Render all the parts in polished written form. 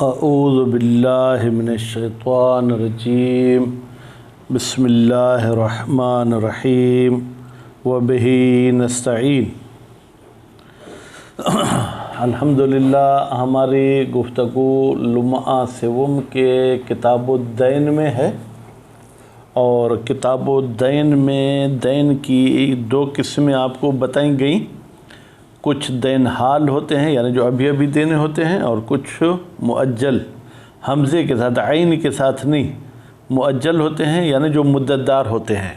اعوذ باللہ من الشیطان الرجیم بسم اللہ الرحمن الرحیم وبہ نستعین۔ الحمدللہ ہماری گفتگو لمعہ سوم کے کتاب الدین میں ہے، اور کتاب الدین میں دین کی دو قسمیں آپ کو بتائیں گئیں۔ کچھ دین حال ہوتے ہیں یعنی جو ابھی ابھی دینے ہوتے ہیں، اور کچھ مؤجل حمزے کے ساتھ عین کے ساتھ نہیں مؤجل ہوتے ہیں یعنی جو مدت دار ہوتے ہیں۔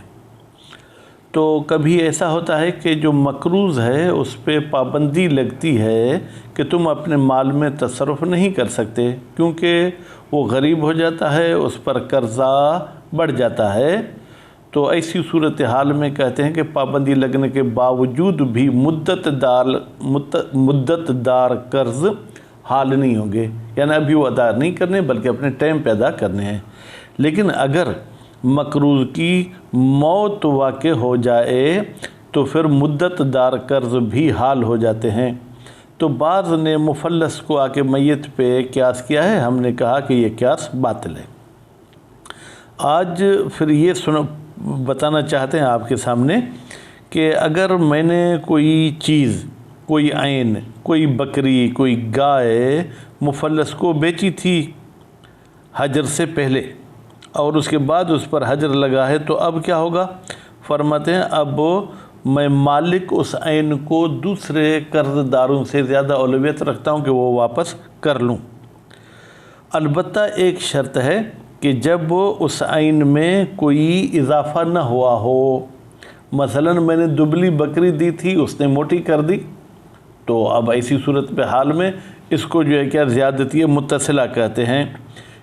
تو کبھی ایسا ہوتا ہے کہ جو مقروض ہے اس پہ پابندی لگتی ہے کہ تم اپنے مال میں تصرف نہیں کر سکتے، کیونکہ وہ غریب ہو جاتا ہے، اس پر قرضہ بڑھ جاتا ہے۔ تو ایسی صورتحال میں کہتے ہیں کہ پابندی لگنے کے باوجود بھی مدت دار قرض حال نہیں ہوں گے، یعنی ابھی وہ ادا نہیں کرنے بلکہ اپنے ٹائم پہ ادا کرنے ہیں۔ لیکن اگر مقروض کی موت واقع ہو جائے تو پھر مدت دار قرض بھی حال ہو جاتے ہیں۔ تو بعض نے مفلس کو آ کے میت پہ قیاس کیا ہے، ہم نے کہا کہ یہ قیاس باطل ہے۔ آج پھر یہ بتانا چاہتے ہیں آپ کے سامنے کہ اگر میں نے کوئی چیز، کوئی عین، کوئی بکری، کوئی گائے مفلس کو بیچی تھی حجر سے پہلے، اور اس کے بعد اس پر حجر لگا ہے، تو اب کیا ہوگا؟ فرماتے ہیں اب میں مالک اس عین کو دوسرے قرض داروں سے زیادہ اولویت رکھتا ہوں کہ وہ واپس کر لوں۔ البتہ ایک شرط ہے کہ جب اس عین میں کوئی اضافہ نہ ہوا ہو۔ مثلا میں نے دبلی بکری دی تھی، اس نے موٹی کر دی، تو اب ایسی صورت پہ حال میں اس کو جو ہے کیا زیادتی متصلہ کہتے ہیں۔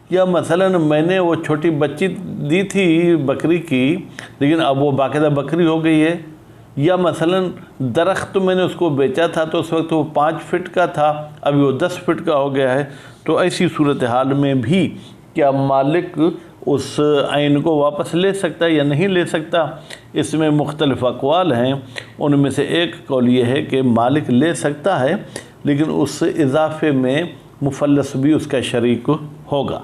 یا مثلا میں نے وہ چھوٹی بچی دی تھی بکری کی، لیکن اب وہ باقاعدہ بکری ہو گئی ہے۔ یا مثلا درخت میں نے اس کو بیچا تھا تو اس وقت وہ 5 فٹ کا تھا، ابھی وہ 10 فٹ کا ہو گیا ہے۔ تو ایسی صورتحال میں بھی کیا مالک اس عین کو واپس لے سکتا ہے یا نہیں لے سکتا؟ اس میں مختلف اقوال ہیں۔ ان میں سے ایک قول یہ ہے کہ مالک لے سکتا ہے، لیکن اس اضافے میں مفلس بھی اس کا شریک ہوگا۔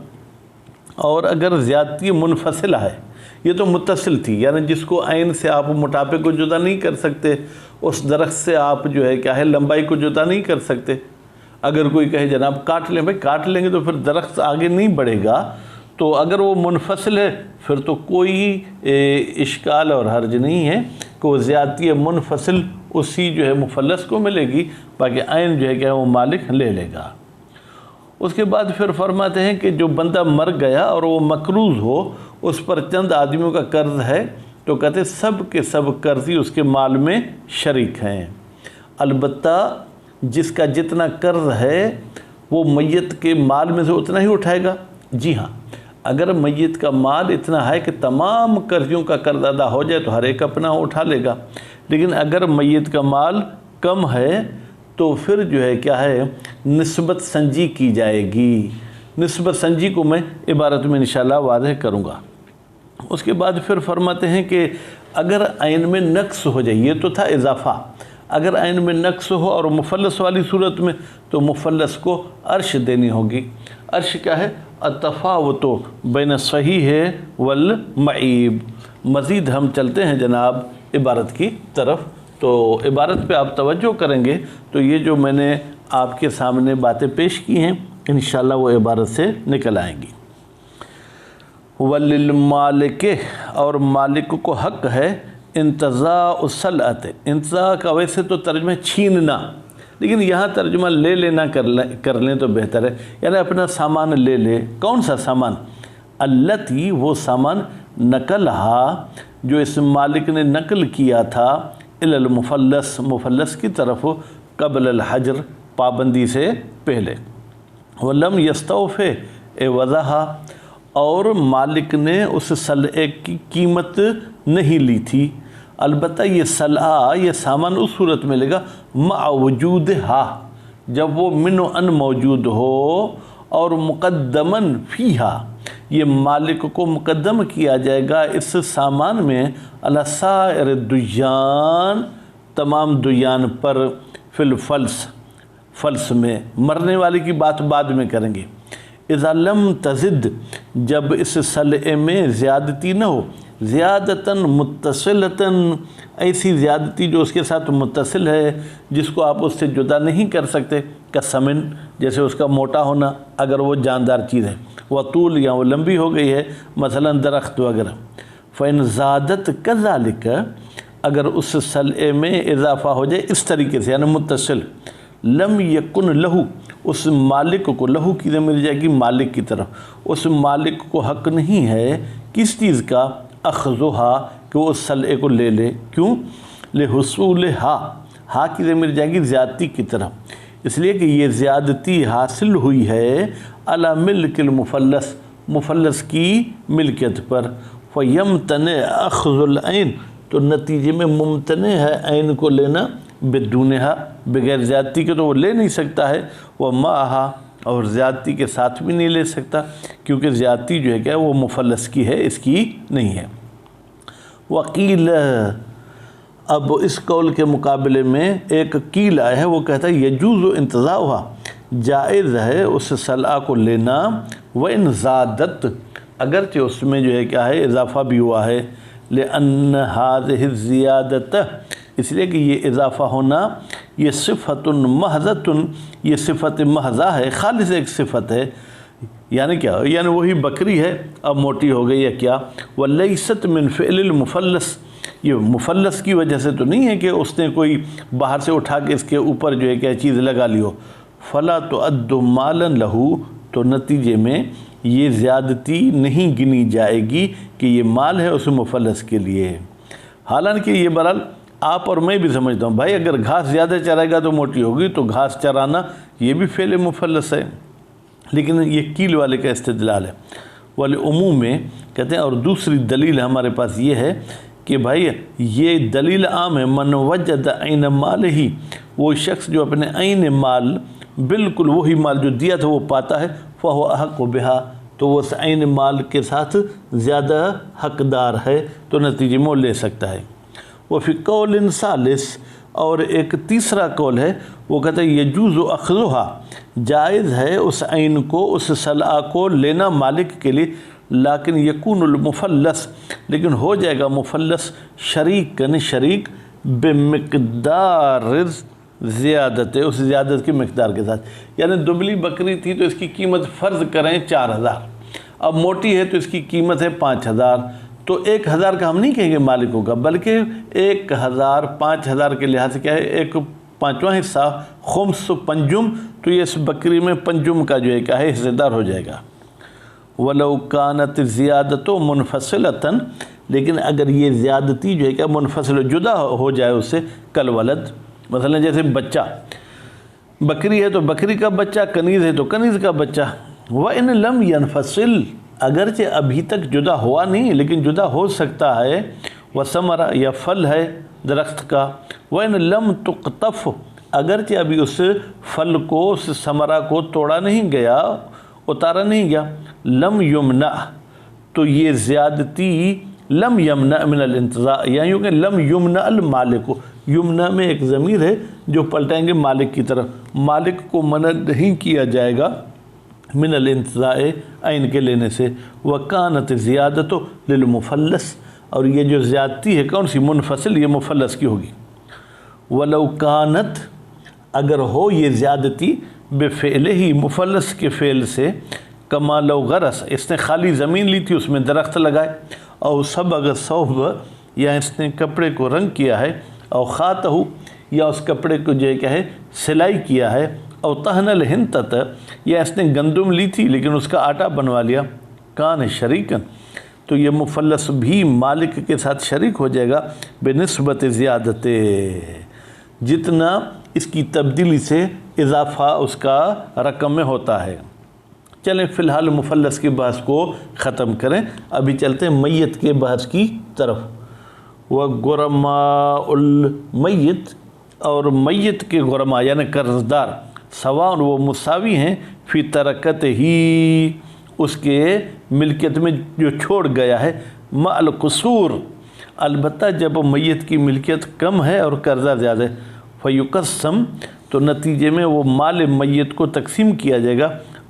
اور اگر زیادتی منفصلہ ہے، یہ تو متصل تھی، یعنی جس کو عین سے آپ موٹاپے کو جدا نہیں کر سکتے، اس درخت سے آپ جو ہے کیا ہے لمبائی کو جدا نہیں کر سکتے۔ اگر کوئی کہے جناب کاٹ لیں، بھائی کاٹ لیں گے تو پھر درخت آگے نہیں بڑھے گا۔ تو اگر وہ منفصل ہے پھر تو کوئی اشکال اور حرج نہیں ہے کہ وہ زیادتی منفصل اسی جو ہے مفلس کو ملے گی، باقی عین جو ہے کیا وہ مالک لے لے گا۔ اس کے بعد پھر فرماتے ہیں کہ جو بندہ مر گیا اور وہ مقروض ہو، اس پر چند آدمیوں کا قرض ہے، تو کہتے ہیں سب کے سب قرضی اس کے مال میں شریک ہیں۔ البتہ جس کا جتنا قرض ہے وہ میت کے مال میں سے اتنا ہی اٹھائے گا۔ جی ہاں، اگر میت کا مال اتنا ہے کہ تمام قرضیوں کا قرض ادا ہو جائے تو ہر ایک اپنا اٹھا لے گا، لیکن اگر میت کا مال کم ہے تو پھر جو ہے کیا ہے نسبت سنجی کی جائے گی۔ نسبت سنجی کو میں عبارت میں انشاءاللہ واضح کروں گا۔ اس کے بعد پھر فرماتے ہیں کہ اگر عین میں نقص ہو جائے، یہ تو تھا اضافہ، اگر عین میں نقص ہو اور مفلس والی صورت میں تو مفلس کو عرش دینی ہوگی۔ عرش کیا ہے؟ التفاوت بین الصحیح والمعیب۔ مزید ہم چلتے ہیں جناب عبارت کی طرف، تو عبارت پہ آپ توجہ کریں گے تو یہ جو میں نے آپ کے سامنے باتیں پیش کی ہیں انشاءاللہ وہ عبارت سے نکل آئیں گی۔ وَلِلْمَالِكِ، اور مالک کو حق ہے انتزاع الصلعۃ۔ انتزاع کا ویسے تو ترجمہ چھیننا، لیکن یہاں ترجمہ لے لینا کر لیں تو بہتر ہے، یعنی اپنا سامان لے لے۔ کون سا سامان؟ التی، وہ سامان نقلہا جو اس مالک نے نقل کیا تھا، الی المفلس، مفلس کی طرف، قبل الحجر، پابندی سے پہلے۔ ولم یستوفِ عوضہا، اور مالک نے اس صلعے کی قیمت نہیں لی تھی۔ البتہ یہ صلعہ، یہ سامان اس صورت میں لے گا مع وجودہا، جب وہ من و ان موجود ہو، اور مقدماً فیہا، یہ مالک کو مقدم کیا جائے گا اس سامان میں، علی سائر الدیان، تمام دیان پر، فی الفلس، فلس میں۔ مرنے والے کی بات بعد میں کریں گے۔ اذا لم تزد، جب اس صلع میں زیادتی نہ ہو، زیادتاً متصلتاً، ایسی زیادتی جو اس کے ساتھ متصل ہے، جس کو آپ اس سے جدا نہیں کر سکتے، کسمن، جیسے اس کا موٹا ہونا اگر وہ جاندار چیز ہے، وہ طول یا وہ لمبی ہو گئی ہے، مثلا درخت وغیرہ۔ فَإِنْ زَادَتْ كَذَلِكَ، اگر اس صلع میں اضافہ ہو جائے اس طریقے سے، یعنی متصل، لم یکن لہو، اس مالک کو، لہو کی ضمیر جائے گی مالک کی طرف، اس مالک کو حق نہیں ہے کس چیز کا، اخذہا، کہ وہ اس صلع کو لے لے، کیوں؟ لحصولہا، ہا کی ضمیر جائے گی زیادتی کی طرف، اس لیے کہ یہ زیادتی حاصل ہوئی ہے علی ملک المفلس، مفلس کی ملکیت پر، فَيَمْتَنِعْ أَخْذُ الْعَيْنِ، تو نتیجے میں ممتنع ہے عین کو لینا، بدونہا، بغیر زیادتی کے تو وہ لے نہیں سکتا ہے، وَمَعَهَا، اور زیادتی کے ساتھ بھی نہیں لے سکتا، کیونکہ زیادتی جو ہے کیا وہ مفلس کی ہے، اس کی نہیں ہے۔ وقیل، اب اس قول کے مقابلے میں ایک قیل آیا ہے، وہ کہتا ہے یجوز انتزاعها، جائز ہے اس صلع کو لینا، وَإِنْ زَادَتْ، اگرچہ اس میں جو ہے کیا ہے اضافہ بھی ہوا ہے، لأن هذه الزیادة، اس لیے کہ یہ اضافہ ہونا، یہ صفت محضۃ، یہ صفت محضہ ہے، خالص ایک صفت ہے، یعنی کیا، یعنی وہی بکری ہے، اب موٹی ہو گئی ہے کیا، وَلَيْسَتْ مِنْ فِعْلِ الْمُفَلَّسِ، یہ مفلس کی وجہ سے تو نہیں ہے کہ اس نے کوئی باہر سے اٹھا کے اس کے اوپر جو ہے کیا چیز لگا لی ہو، فَلَا تُعَدُّ مَالًا لَهُ، تو نتیجے میں یہ زیادتی نہیں گنی جائے گی کہ یہ مال ہے اس مفلس کے لیے۔ حالانکہ یہ برحال آپ اور میں بھی سمجھتا ہوں، بھائی اگر گھاس زیادہ چرائے گا تو موٹی ہوگی، تو گھاس چرانا یہ بھی فعل مفلس ہے، لیکن یہ کیل والے کا استدلال ہے۔ والے عموم میں کہتے ہیں، اور دوسری دلیل ہمارے پاس یہ ہے کہ بھائی یہ دلیل عام ہے، من وجد عین مال ہی، وہ شخص جو اپنے عین مال، بالکل وہی مال جو دیا تھا وہ پاتا ہے، فَهُوَ أَحَقُّ بِهَا، تو وہ اس عین مال کے ساتھ زیادہ حقدار ہے، تو نتیجے میں وہ لے سکتا ہے۔ وفی قول ثالث، اور ایک تیسرا قول ہے، وہ کہتا ہے یجوز اخذها، جائز ہے اس عین کو، اس صلع کو لینا مالک کے لیے، لیکن یکون المفلس، لیکن ہو جائے گا مفلس شریک، یعنی شریک، بمقدار زیادت، اس زیادت کی مقدار کے ساتھ، یعنی دبلی بکری تھی تو اس کی قیمت فرض کریں 4000، اب موٹی ہے تو اس کی قیمت ہے 5000، تو 1000 کا ہم نہیں کہیں گے مالک ہوگا، بلکہ 1000 5000 کے لحاظ سے کیا ہے، ایک پانچواں حصہ، خمس پنجم، تو یہ اس بکری میں پنجم کا جو ہے کیا ہے حصہ دار ہو جائے گا۔ وَلَوْ كَانَتْ زِيَادَةُ مُنْفَصِلَةً، لیکن اگر یہ زیادتی جو ہے کیا منفصل جدا ہو جائے اس سے، کالولد، مثلا جیسے بچہ، بکری ہے تو بکری کا بچہ، کنیز ہے تو کنیز کا بچہ، وَإِنْ لَمْ يَنْفَصِلْ، اگرچہ ابھی تک جدا ہوا نہیں لیکن جدا ہو سکتا ہے، وَثَمَرَ، یا پھل ہے درخت کا، وَإِنْ لَمْ تُقْطَفْ، اگرچہ ابھی اس پھل کو، اس ثمرہ کو توڑا نہیں گیا، اتارا نہیں گیا، لم یمنع، تو یہ زیادتی، لم یمنع من الانتزاع، یعنی یوں کہ لم یمنع المالک، یمنع میں ایک ضمیر ہے جو پلٹائیں گے مالک کی طرف، مالک کو منع نہیں کیا جائے گا من الانتزاع، عین کے لینے سے، وکانت زیادت للمفلس، اور یہ جو زیادتی ہے کون سی، منفصل، یہ مفلس کی ہوگی۔ ولو کانت، اگر ہو یہ زیادتی، بفعلہ ہی، مفلس کے فعل سے، کما لو غرس، اس نے خالی زمین لی تھی اس میں درخت لگائے، او صبغ ثوب، یا اس نے کپڑے کو رنگ کیا ہے، او خاتہ، یا اس کپڑے کو جو ہے کیا ہے سلائی کیا ہے، او طحن الحنطۃ، یا اس نے گندم لی تھی لیکن اس کا آٹا بنوا لیا، کان شریکن، تو یہ مفلس بھی مالک کے ساتھ شریک ہو جائے گا، بنسبت زیادت، جتنا اس کی تبدیلی سے اضافہ اس کا رقم میں ہوتا ہے۔ چلیں فی الحال مفلس کے بحث کو ختم کریں، ابھی چلتے ہیں میت کے بحث کی طرف۔ وغرماء المیت، اور میت کے غرماء یعنی قرض دار، سواء وہ مساوی ہیں، فی ترکت ہی، اس کے ملکیت میں جو چھوڑ گیا ہے، مع القصور، البتہ جب میت کی ملکیت کم ہے اور قرضہ زیادہ ہے، فیقسم، تو نتیجے میں وہ مال میت کو تقسیم کیا جائے گا،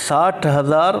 60,000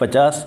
50,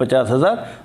50,000।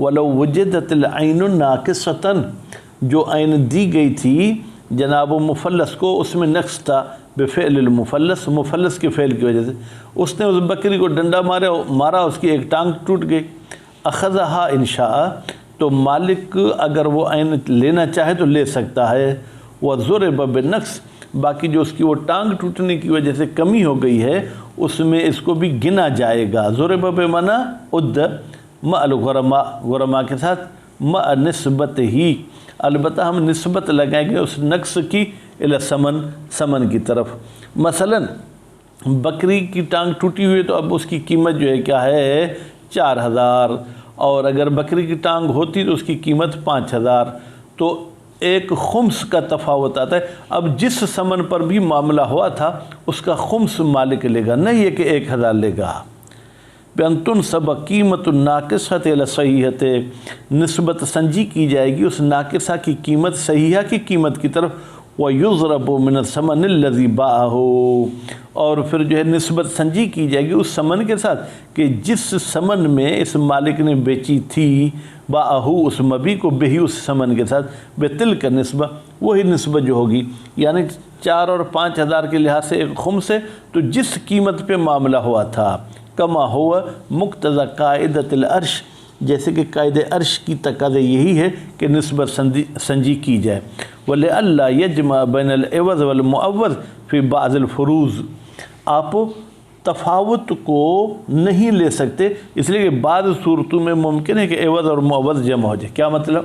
ولو وجدت العین ناقصۃ، جو عین دی گئی تھی جناب مفلس کو، اس میں نقص تھا بفعل المفلس، مفلس کے فعل کی وجہ سے، اس نے اس بکری کو ڈنڈا مارا، اس کی ایک ٹانگ ٹوٹ گئی، اخذہا ان شاء، تو مالک اگر وہ عین لینا چاہے تو لے سکتا ہے، وضرب بالنقص، باقی جو اس کی وہ ٹانگ ٹوٹنے کی وجہ سے کمی ہو گئی ہے اس میں اس کو بھی گنا جائے گا، ضرب بمعنی عد مع الغرماء، غرماء کے ساتھ، مع نسبت ہی، البتہ ہم نسبت لگائیں گے اس نقص کی الی ثمن کی طرف۔ مثلا بکری کی ٹانگ ٹوٹی ہوئی تو اب اس کی قیمت جو ہے کیا ہے 4000، اور اگر بکری کی ٹانگ ہوتی تو اس کی قیمت 5000، تو ایک خمس کا تفاوت آتا ہے۔ اب جس ثمن پر بھی معاملہ ہوا تھا اس کا خمس مالک لے گا، نہیں یہ کہ 1000 لے گا۔ بِأَن تُنْسَبَ قیمت الناقصۃ الی الصحیحۃ، نسبت سنجی کی جائے گی اس ناقصہ کی قیمت صحیحہ کی قیمت کی طرف، وَيُضْرَبُ مِنَ الثَّمَنِ الَّذِي بَاعَهُ، اور پھر جو ہے نسبت سنجی کی جائے گی اس ثمن کے ساتھ کہ جس ثمن میں اس مالک نے بیچی تھی، باہو اس مبی کو بہی اس ثمن کے ساتھ، بتلک نسبہ، وہی نسبت جو ہوگی، یعنی 4 اور 5000 کے لحاظ سے ایک خمس ہے، تو جس قیمت پہ معاملہ ہوا تھا، کما ہوا مقتضی قاعدۃ العرش، جیسے کہ قاعد عرش کی تقاضے یہی ہے کہ نسبت سنجی کی جائے، وَلِأَلَّا يَجْمَعَ بَيْنَ الْعِوَضِ وَالْمُعَوَّضِ فِي بَعْضِ الْفُرُوضِ، آپ تفاوت کو نہیں لے سکتے اس لیے کہ بعض صورتوں میں ممکن ہے کہ عوض اور معوض جمع ہو جائے۔ کیا مطلب؟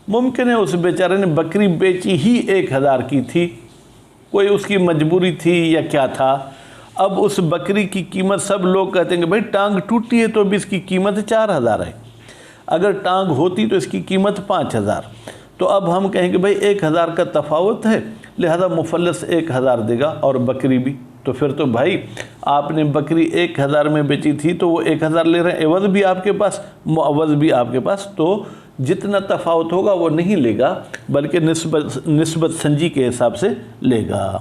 ممکن ہے اس بیچارے نے بکری بیچی ہی 1000 کی تھی، کوئی اس کی مجبوری تھی یا کیا تھا، اب اس بکری کی قیمت سب لوگ کہتے ہیں کہ بھائی ٹانگ ٹوٹی ہے تو اب اس کی قیمت 4000 ہے، اگر ٹانگ ہوتی تو اس کی قیمت 5000، تو اب ہم کہیں کہ بھائی 1000 کا تفاوت ہے لہذا مفلس 1000 دے گا اور بکری بھی، تو پھر تو بھائی آپ نے بکری 1000 میں بیچی تھی تو وہ 1000 لے رہے ہیں، عوض بھی آپ کے پاس معوض بھی آپ کے پاس، تو جتنا تفاوت ہوگا وہ نہیں لے گا بلکہ نسبت سنجی کے حساب سے لے گا۔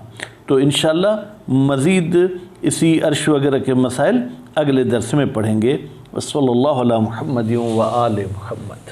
تو انشاءاللہ مزید اسی عرش وغیرہ کے مسائل اگلے درس میں پڑھیں گے۔ وصلی اللہ علی محمد و آل محمد۔